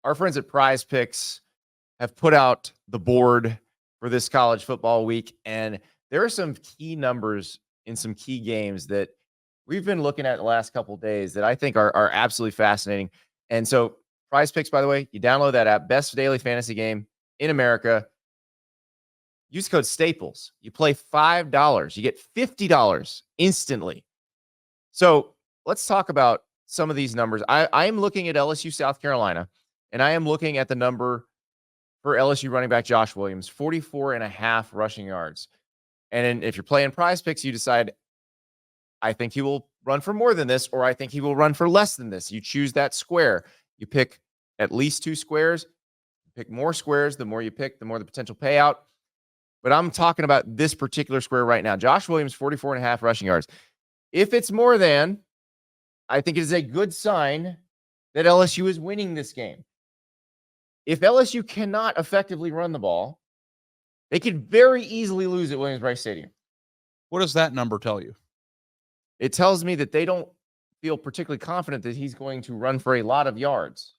our friends at PrizePicks have put out the board for this college football week, and there are some key numbers in some key games that we've been looking at the last couple of days that I think are absolutely fascinating. And so PrizePicks, by the way, you download that app, best daily fantasy game in America. Use code Staples. You play $5. You get $50 instantly. So let's talk about some of these numbers. I am looking at LSU, South Carolina, and I am looking at the number for LSU running back Josh Williams, 44.5 rushing yards. And then if you're playing PrizePicks, you decide, I think he will run for more than this, or I think he will run for less than this. You choose that square. You pick at least 2 squares. You pick more squares. The more you pick, the more the potential payout. But I'm talking about this particular square right now. Josh Williams, 44.5 rushing yards. If it's more than, I think it is a good sign that LSU is winning this game. If LSU cannot effectively run the ball, they could very easily lose at Williams-Brice Stadium. What does that number tell you? It tells me that they don't feel particularly confident that he's going to run for a lot of yards.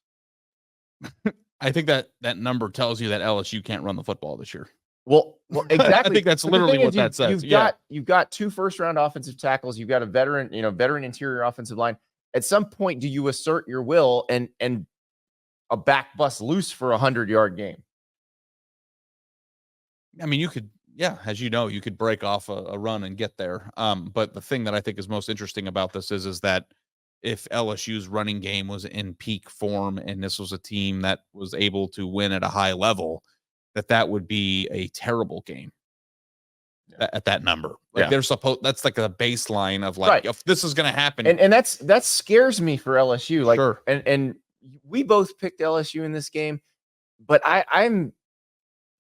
I think that number tells you that LSU can't run the football this year. Well, exactly. I think that's literally what that says. You've got 2 first-round offensive tackles. You've got a veteran interior offensive line. At some point, do you assert your will and a back bust loose for a 100-yard game? I mean, you could, as you know, you could break off a run and get there. But the thing that I think is most interesting about this is that if LSU's running game was in peak form and this was a team that was able to win at a high level, that would be a terrible game at that number. Like that's like a baseline of like, if this is going to happen. And that scares me for LSU. Like, sure. And we both picked LSU in this game, but I'm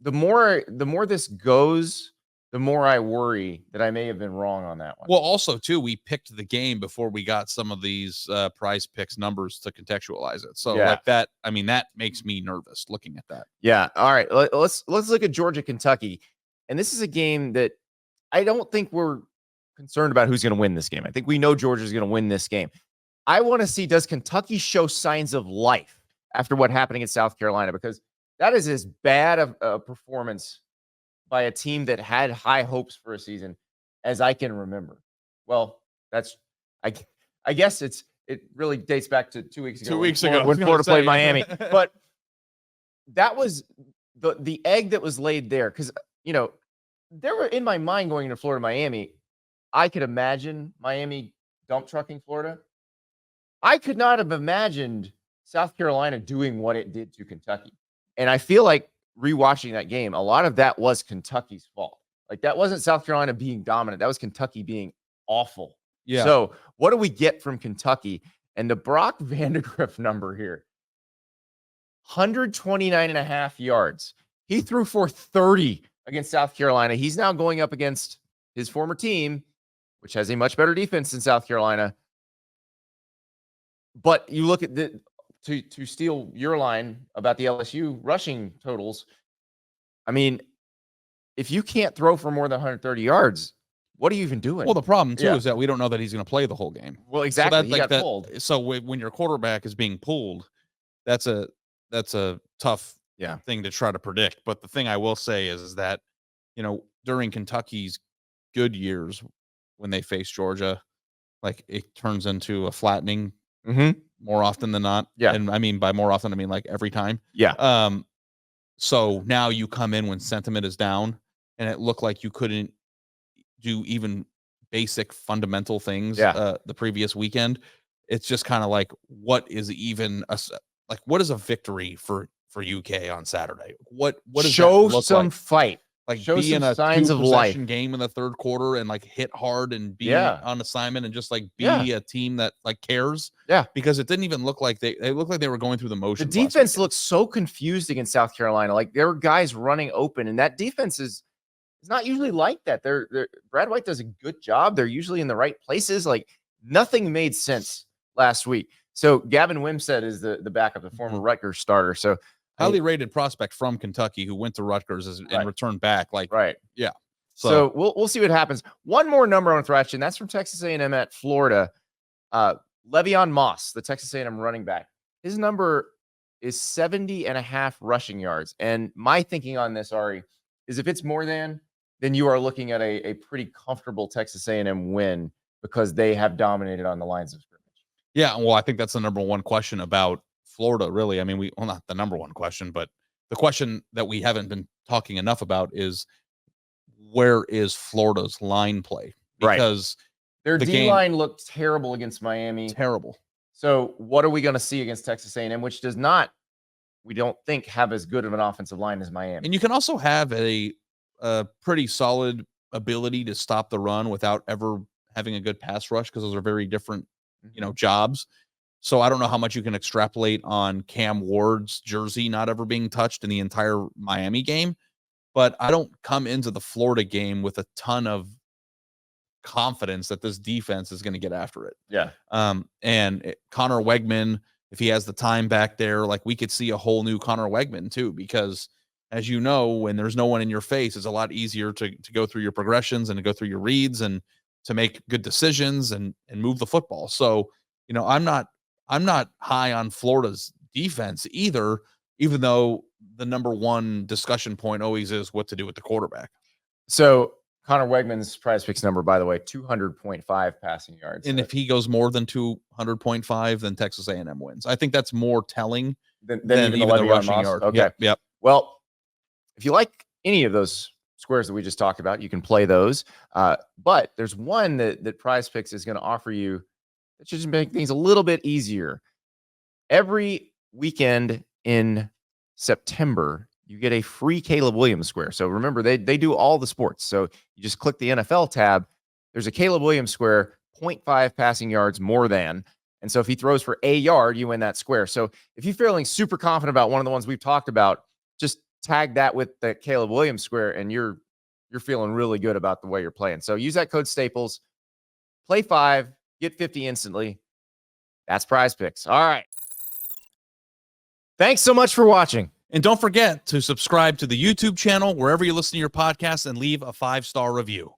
the more this goes, the more I worry that I may have been wrong on that one. Well, also too, we picked the game before we got some of these PrizePicks numbers to contextualize it. So like that, I mean, that makes me nervous looking at that. Yeah. All right. Let's look at Georgia, Kentucky. And this is a game that I don't think we're concerned about who's going to win this game. I think we know Georgia's going to win this game. I want to see, does Kentucky show signs of life after what happened against South Carolina? Because that is as bad of a performance by a team that had high hopes for a season as I can remember. Well, I guess it really dates back to 2 weeks ago. 2 weeks ago when Florida played Miami. But that was the egg that was laid there, because there were, in my mind, going into Florida Miami, I could imagine Miami dump trucking Florida. I could not have imagined South Carolina doing what it did to Kentucky. And I feel like rewatching that game, a lot of that was Kentucky's fault. Like, that wasn't South Carolina being dominant. That was Kentucky being awful. Yeah. So what do we get from Kentucky? And the Brock Vandagriff number here, 129.5 yards. He threw for 30 against South Carolina. He's now going up against his former team, which has a much better defense than South Carolina. But you look at to steal your line about the LSU rushing totals. I mean, if you can't throw for more than 130 yards, what are you even doing? Well, the problem too is that we don't know that he's going to play the whole game. Well, exactly. So he got pulled. So when your quarterback is being pulled, that's a tough thing to try to predict. But the thing I will say is that, during Kentucky's good years when they face Georgia, like, it turns into a flattening more often than not. Yeah. And I mean, by more often, I mean like every time. Yeah. So now you come in when sentiment is down and it looked like you couldn't do even basic fundamental things the previous weekend. It's just kind of like, what is a victory for UK on Saturday? What does show that look some like? fight? Like, show be some in a signs of life game in the third quarter and like hit hard and be on assignment and just like be a team that like cares. Yeah. Because it didn't even look like they looked like they were going through the motions. The defense looked so confused against South Carolina. Like, there were guys running open, and that defense is not usually like that. Brad White does a good job. They're usually in the right places. Like, nothing made sense last week. So Gavin Wimsatt is the backup, the former Rutgers starter. So highly rated prospect from Kentucky who went to Rutgers and returned back. Like, yeah. So we'll see what happens. One more number on thrash, and that's from Texas A&M at Florida. Le'Veon Moss, the Texas A&M running back. His number is 70.5 rushing yards. And my thinking on this, Ari, is if it's more than, then you are looking at a pretty comfortable Texas A&M win because they have dominated on the lines of scrimmage. Yeah, well, I think that's the number one question about Florida, really. I mean, well, not the number one question, but the question that we haven't been talking enough about is where is Florida's line play? Because their the D-line looked terrible against Miami. Terrible. So what are we going to see against Texas A&M, which does not, we don't think, have as good of an offensive line as Miami? And you can also have a pretty solid ability to stop the run without ever having a good pass rush, because those are very different, jobs. So I don't know how much you can extrapolate on Cam Ward's jersey not ever being touched in the entire Miami game, but I don't come into the Florida game with a ton of confidence that this defense is going to get after it. Yeah. Connor Wegman, if he has the time back there, like, we could see a whole new Connor Wegman too, because as you know, when there's no one in your face, it's a lot easier to go through your progressions and to go through your reads and to make good decisions and move the football. So, I'm not high on Florida's defense either, even though the number one discussion point always is what to do with the quarterback. So Connor Wegman's PrizePicks number, by the way, 200.5 passing yards. And if he goes more than 200.5, then Texas A&M wins. I think that's more telling than even the rushing yard. Okay. Yep. Well, if you like any of those squares that we just talked about, you can play those. But there's one that PrizePicks is going to offer you that should just make things a little bit easier. Every weekend in September, you get a free Caleb Williams square. So remember, they do all the sports. So you just click the NFL tab. There's a Caleb Williams square, 0.5 passing yards more than. And so if he throws for a yard, you win that square. So if you're feeling super confident about one of the ones we've talked about, just tag that with the Caleb Williams square, and you're feeling really good about the way you're playing. So use that code Staples, play 5, get 50 instantly. That's PrizePicks. All right. Thanks so much for watching. And don't forget to subscribe to the YouTube channel wherever you listen to your podcast and leave a 5-star review.